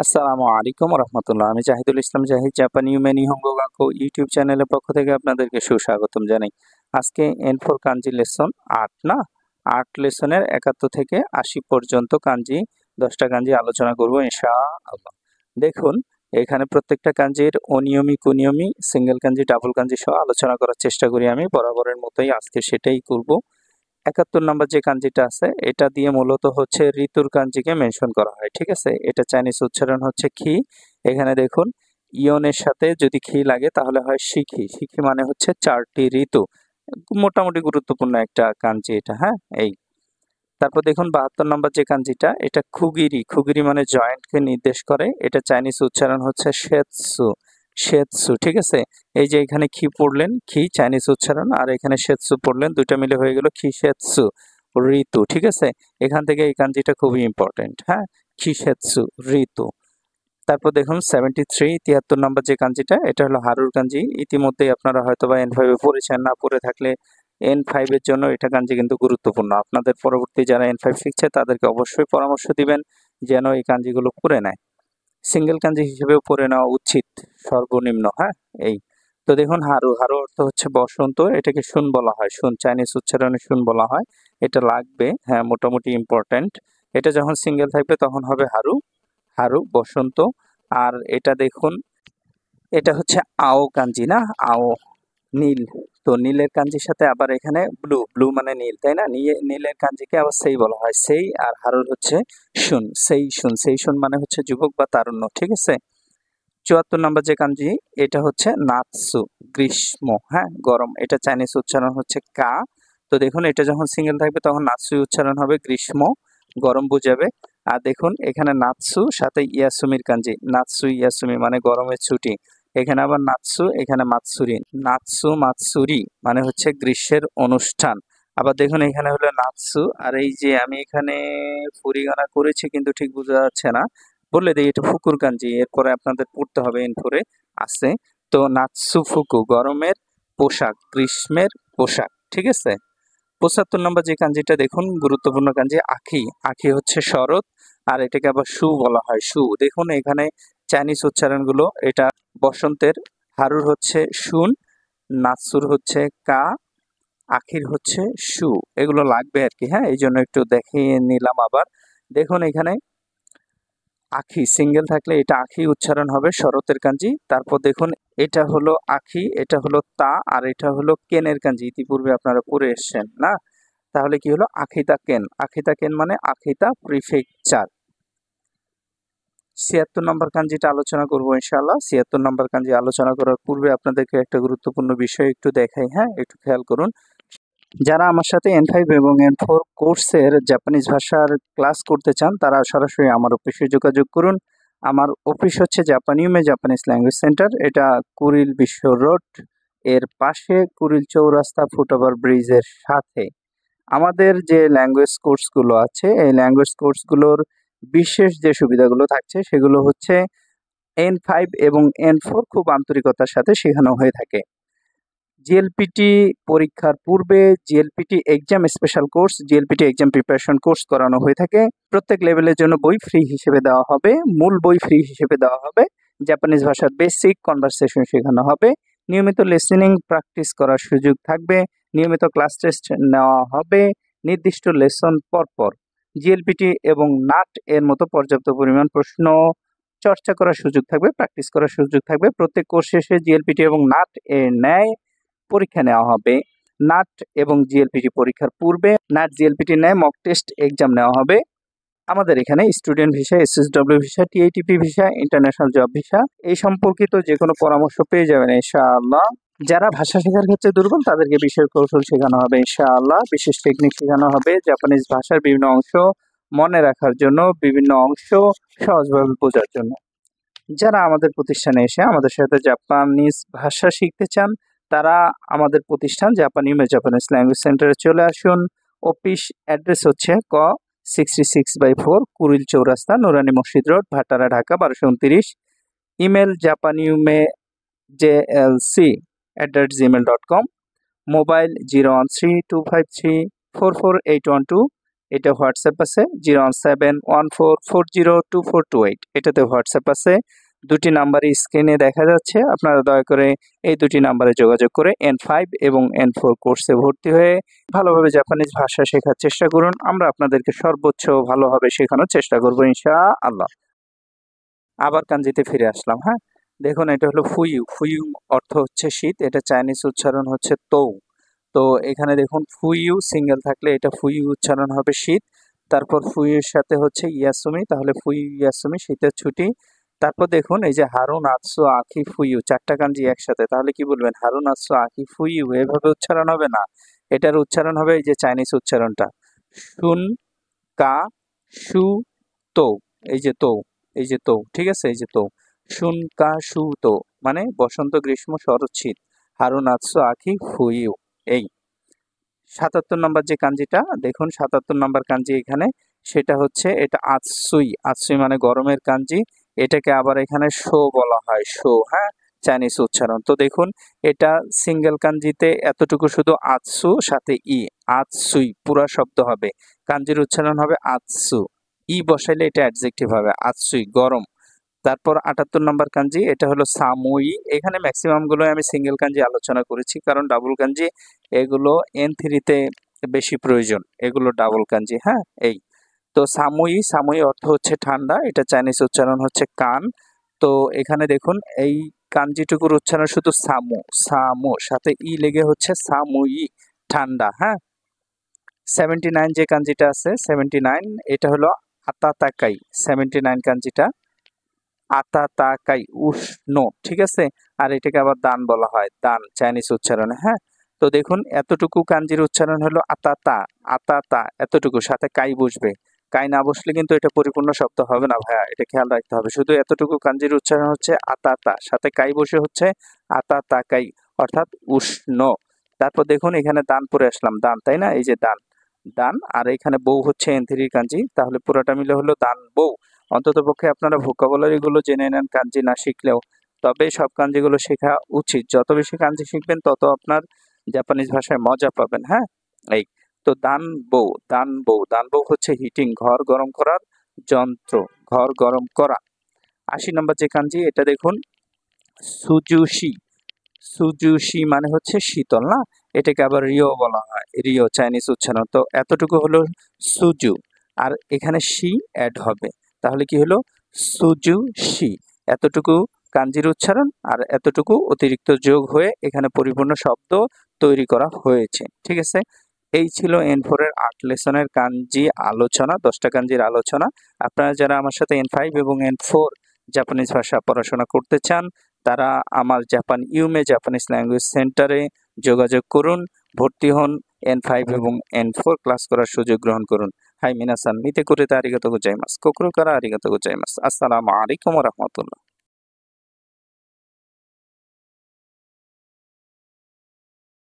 আসসালামু আলাইকুম রহমতুল্লাহ। আমি জাহিদুল ইসলাম জাহিদ জাপানি ইউমেনি হঙ্গো গাকো ইউটিউব চ্যানেলের পক্ষ থেকে আপনাদেরকে সুস্বাগতম জানাই। আজকে N4 কাঞ্জি লেসন 8 না 8 লেসনের 71 থেকে 80 পর্যন্ত কাঞ্জি 10টা কাঞ্জি আলোচনা করব ইনশাআল্লাহ। দেখুন এখানে প্রত্যেকটা কাঞ্জির অনিয়মি কুনিয়মি সিঙ্গেল কাঞ্জি ডাবল কাঞ্জি সহ আলোচনা করার চেষ্টা করি আমি বরাবরের মতোই আজকে সেটাই করব। 71 নম্বর যে কাঞ্জিটা আছে এটা দিয়ে মূলত হচ্ছে ঋতুর কাঞ্জিকে মেনশন করা হয়, ঠিক আছে। এটা চাইনিজ উচ্চারণ হচ্ছে খি। এখানে দেখুন ইয়নের সাথে যদি খি লাগে তাহলে হয় শিখি। শিখি মানে হচ্ছে 4টি ঋতু। মোটামুটি গুরুত্বপূর্ণ একটা কাঞ্জি এটা, হ্যাঁ। তারপর দেখুন 72 নম্বর যে কাঞ্জিটা এটা খুগিরি। খুগিরি মানে জয়েন্টকে নির্দেশ করে। এটা চাইনিজ উচ্চারণ হচ্ছে শেতসু। শেতসু, ঠিক আছে। এই যে এখানে খি পড়লেন, খি চাইনিজ উচ্চারণ, আর এখানে শেতসু পড়লেন, দুইটা মিলে হয়ে গেল খি শেতসু ঋতু, ঠিক আছে। এখান থেকে এই কাঞ্জিটা খুবই ইম্পর্টেন্ট, হ্যাঁ। খি শেতসু ঋতু। তারপর দেখুন 73 নম্বর যে কাঞ্জিটা এটা হলো হারুর কাঞ্জি। ইতিমধ্যেই আপনারা হয়তোবা N5 এ পড়েছেন, না পড়ে থাকলে N5 এর জন্য এটা কাঞ্জি কিন্তু গুরুত্বপূর্ণ। আপনাদের পরবর্তী যারা N5 শিখছে তাদেরকে অবশ্যই পরামর্শ দিবেন যেন এই কাঞ্জিগুলো পড়ে নেয়। সিঙ্গেল কাঞ্জি হিসেবেও পড়ে নেওয়া উচিত সর্বনিম্ন, হ্যাঁ। তো দেখুন হারু, হারু অর্থ হচ্ছে বসন্ত। এটাকে শুন বলা হয়, শুন চাইনিজ উচ্চারণে শুন বলা হয়। এটা লাগবে, হ্যাঁ, মোটামুটি ইম্পর্টেন্ট। এটা যখন সিঙ্গেল থাকবে তখন হবে হারু, হারু বসন্ত। আর এটা দেখুন এটা হচ্ছে আও কাঞ্জি না, আও নীল। তো নীলের কাঞ্জির সাথে আবার এখানে ব্লু, ব্লু মানে নীল, তাই না। নীলের কাঞ্জিকে আবার সেই বলা হয়, সেই। আর হারুর হচ্ছে শুন, সেই শুন। সেই শুন মানে হচ্ছে যুবক বা তারুণ্য, ঠিক আছে। 74 নম্বর যে কাঞ্জি এটা হচ্ছে নাৎসু, গ্রীষ্ম, হ্যাঁ, গরম। এটা চাইনিজ উচ্চারণ হচ্ছে কা। তো দেখুন এটা যখন সিঙ্গেল থাকবে তখন নাৎসুই উচ্চারণ হবে, গ্রীষ্ম, গরম বুঝাবে। আর দেখুন এখানে নাৎসু সাথে ইয়াসুমির কাঞ্জি, নাৎসু ইয়াসুমি মানে গরমের ছুটি। এখানে আবার নাৎসু, এখানে মাতসুরি, নাৎসু মাতসুরি মানে হচ্ছে গ্রীষ্মের অনুষ্ঠান। আবার দেখুন এখানে হলো নাৎসু, আর এই যে আমি এখানে ফুরিগানা করেছি কিন্তু ঠিক বোঝা যাচ্ছে না, বলে দিই এটা ফুকুর কাঞ্জি। এরপরে আপনাদের পড়তে হবে N4 আছে। তো নাৎসু ফুকু গরমের পোশাক, গ্রীষ্মের পোশাক, ঠিক আছে। 75 নম্বর যে কাঞ্জিটা দেখুন গুরুত্বপূর্ণ কাঞ্জি আখি। আখি হচ্ছে শরৎ, আর এটাকে আবার সু বলা হয়, সু। দেখুন এখানে চাইনিজ উচ্চারণগুলো, এটা বসন্তের, হারুর হচ্ছে শুন, নাৎসুর হচ্ছে কা, আখির হচ্ছে সু। এগুলো লাগবে আর কি, হ্যাঁ, এই জন্য একটু দেখিয়ে নিলাম। আবার দেখুন এখানে আখি সিঙ্গেল থাকলে এটা আখি উচ্চারণ হবে, শরতের কাঞ্জি। তারপর দেখুন এটা হলো আখি, এটা হলো তা, আর এটা হলো কেনের কাঞ্জি। ইতিপূর্বে আপনারা পড়ে এসছেন না, তাহলে কি হলো আখিতা কেন। আখিতা কেন মানে আখিতা প্রিফেকচার। 76 নম্বর কাঞ্জিটা আলোচনা করবো ইনশাআল্লাহ। 76 নম্বর কাঞ্জি আলোচনা করার পূর্বে আপনাদেরকে একটা গুরুত্বপূর্ণ বিষয় একটু দেখাই, হ্যাঁ, একটু খেয়াল করুন। যারা আমার সাথে N5 এবং N4 কোর্সের জাপানিজ ভাষার ক্লাস করতে চান তারা সরাসরি আমার অফিসে যোগাযোগ করুন। আমার অফিস হচ্ছে জাপানিউমে জাপানিজ ল্যাঙ্গুয়েজ সেন্টার। এটা কুরিল বিশ্ব রোড এর পাশে, কুরিল চৌরাস্তা ফুটওভার ব্রিজের সাথে। আমাদের যে ল্যাঙ্গুয়েজ কোর্সগুলো আছে এই ল্যাঙ্গুয়েজ কোর্সগুলোর বিশেষ যে সুবিধাগুলো থাকছে সেগুলো হচ্ছে N5 এবং N4 খুব আন্তরিকতার সাথে শেখানো হয়ে থাকে। জিএলপিটি পরীক্ষার পূর্বে JLPT exam special course, JLPT exam preparation course করানো হয়ে থাকে। প্রত্যেক লেভেলের জন্য বই ফ্রি হিসেবে দেওয়া হবে, মূল বই ফ্রি হিসেবে দেওয়া হবে। জাপানিজ ভাষার বেসিক কনভারসেশন শেখানো হবে। নিয়মিত লিসেনিং প্র্যাকটিস করার সুযোগ থাকবে। নিয়মিত ক্লাস টেস্ট নেওয়া হবে নির্দিষ্ট লেসন পরপর। জিএলপিটি এবং নাট এর মতো পর্যাপ্ত পরিমাণ প্রশ্ন চর্চা করার সুযোগ থাকবে, প্র্যাকটিস করার সুযোগ থাকবে। প্রত্যেক কোর্স শেষে জিএলপিটি এবং নাট এর ন্যায় পরীক্ষা নেওয়া হবে। নাট এবং জিএলপিটি পরীক্ষার পূর্বে নাট জিএলপিটির ন্যায় মক টেস্ট এক্সাম নেওয়া হবে। আমাদের এখানে student visa, SSW visa, TITP visa, international job visa এই সম্পর্কিত যে কোনো পরামর্শ পেয়ে যাবেন ইনশাআল্লাহ। যারা ভাষা শেখার ক্ষেত্রে দুর্বল তাদেরকে বিশেষ কৌশল শেখানো হবে ইনশাআল্লাহ। বিশেষ টেকনিক শেখানো হবে জাপানিজ ভাষার বিভিন্ন অংশ মনে রাখার জন্য, বিভিন্ন অংশ সহজভাবে বোঝার জন্য। যারা আমাদের প্রতিষ্ঠানে এসে আমাদের সাথে জাপানিজ ভাষা শিখতে চান তারা আমাদের প্রতিষ্ঠান জাপানিউমে জাপানিজ ল্যাঙ্গুয়েজ সেন্টারে চলে আসুন। অফিস অ্যাড্রেস হচ্ছে ক 66/4 কুরিল চৌরাস্তা, নুরানি মসজিদ রোড, ভাটারা, ঢাকা 1229। Email japanumejlc@gmail.com। মোবাইল 013253448112। এটা হোয়াটসঅ্যাপ আছে 01714402428, এটাতে হোয়াটসঅ্যাপ আছে। দুটি নাম্বারই স্ক্রিনে দেখা যাচ্ছে। আপনারা দয়া করে এই দুটি নাম্বারে যোগাযোগ করে N5 এবং N4 কোর্সে ভর্তি হয়ে ভালোভাবে জাপানিজ ভাষা শেখার চেষ্টা করুন। আমরা আপনাদেরকে সর্বোচ্চ ভালোভাবে শেখানোর চেষ্টা করব ইনশাআল্লাহ। আবার কাঞ্জিতে ফিরে আসলাম। হ্যাঁ, দেখুন এটা হলো ফুইউ। ফুইউ অর্থ হচ্ছে শীত, এটা চাইনিজ উচ্চারণ হচ্ছে তৌ। তো এখানে দেখুন ফুইউ সিঙ্গেল থাকলে এটা ফুইউ উচ্চারণ হবে শীত। তারপর ফুইয়ের সাথে হচ্ছে ইয়াসুমি, তাহলে ফুইউ ইয়াসুমি শীতের ছুটি। তারপর দেখুন এই যে হারুন আতসু আখি ফুইউ, চারটা কাঞ্জি একসাথে, তাহলে কি বলবেন? হারুন আতসু আখি ফুইউ, এভাবে উচ্চারণ হবে না। এটার উচ্চারণ হবে এই যে চাইনিজ উচ্চারণটা, শুন কা সু তো, এই যে তো, এই যে তো, ঠিক আছে, এই যে তো, শুন কা সু তো মানে বসন্ত গ্রীষ্ম শরৎ শীত। হারুন আতসু আখি ফুইউ। এই ৭৭ নম্বর যে কাঞ্জিটা দেখুন, ৭৭ নম্বর কাঞ্জি এখানে, সেটা হচ্ছে এটা আতসুই। আতসুই মানে গরমের কাঞ্জি। এটাকে আবার এখানে শো বলা হয়, শো। হ্যাঁ, চাইনিজ উচ্চারণ। তো দেখুন এটা সিঙ্গেল কাঞ্জিতে এতটুকু শুধু আতসু সাথে ই, আতসুই পুরা শব্দ হবে। কাঞ্জির উচ্চারণ হবে আতসু, ই বসাইলে এটা অ্যাডজেক্টিভ হবে, আতসুই গরম। তারপর ৭৮ নম্বর কাঞ্জি, এটা হলো সামুই। এখানে ম্যাক্সিমাম গুলো আমি সিঙ্গেল কাঞ্জি আলোচনা করেছি, কারণ ডাবল কাঞ্জি এগুলো N3 তে বেশি প্রয়োজন, এগুলো ডাবল কাঞ্জি। হ্যাঁ, এই তো সামুই, সামুই অর্থ হচ্ছে ঠান্ডা, এটা চাইনিজ উচ্চারণ হচ্ছে কান। তো এখানে দেখুন এই কাঞ্জিটুকুর উচ্চারণ শুধু সামু, সামু সাথে ই লেগে হচ্ছে সামুই, ঠান্ডা। হ্যাঁ, 79 যে কাঞ্জিটা আছে 79, এটা হলো আতাতাকাই। 79 কাঞ্জিটা আতাতাকাই, উষ্ণ, ঠিক আছে। আর এটাকে আবার দান বলা হয়, দান চাইনিজ উচ্চারণে। হ্যাঁ, তো দেখুন এতটুকু কাঞ্জির উচ্চারণ হলো আতাতা, আতাতা, এতটুকু সাথে কাই বসবে। কাই না বসলে কিন্তু এটা পরিপূর্ণ শব্দ হবে না ভাইয়া, এটা খেয়াল রাখতে হবে। শুধু এতটুকু কাঞ্জির উচ্চারণ হচ্ছে আতাতা, সাথে কাই বসে হচ্ছে আতাতাকাই, অর্থাৎ উষ্ণ। তারপর দেখুন এখানে দান পরে আসলাম, দান, তাই না? এই যে দান, দান, আর এখানে বউ হচ্ছে N3 কাঞ্জি, তাহলে পুরোটা মিলে হলো দান বউ। অন্ততপক্ষে আপনারা ভোকাবুলারি গুলো জেনে নেন কাঞ্জি না শিখলেও, তবে সব কাঞ্জিগুলো শেখা উচিত। যত বেশি কাঞ্জি শিখবেন তত আপনার জাপানিজ ভাষায় মজা পাবেন। হ্যাঁ, এই তো দান বউ, দান বউ, দান বউ হচ্ছে হিটিং, ঘর গরম করার যন্ত্র, ঘর গরম করা। ৮০ নম্বর যে কাঞ্জি, এটা দেখুন সুজুশি। সুজুশি মানে হচ্ছে শীতল, না? এটাকে আবার রিও বলা হয়, রিও চাইনিজ উচ্চারণ। তো এতটুকু হলো সুজু, আর এখানে শি অ্যাড হবে, তাহলে কি হলো? সুজু শি। এতটুকু কাঞ্জির উচ্চারণ আর এতটুকু অতিরিক্ত যোগ হয়ে এখানে পরিপূর্ণ শব্দ তৈরি করা হয়েছে, ঠিক আছে। এই ছিল N4 এর ৮ লেসনের কাঞ্জি আলোচনা, 10টা কাঞ্জির আলোচনা। আপনারা যারা আমার সাথে N5 এবং N4 জাপানিজ ভাষা পড়াশোনা করতে চান, তারা আমার জাপান ইউমে জাপানিজ ল্যাঙ্গুয়েজ সেন্টারে যোগাযোগ করুন, ভর্তি হন, N5 এবং N4 ক্লাস করার সুযোগ গ্রহণ করুন। হাই মিনাসান, মিতে কুরিতে আরিগাতো গোজাইমাসু, কোকোরো কারা আরিগাতো গোজাইমাসু। আসসালামু আলাইকুম ওয়া রাহমাতুল্লাহ।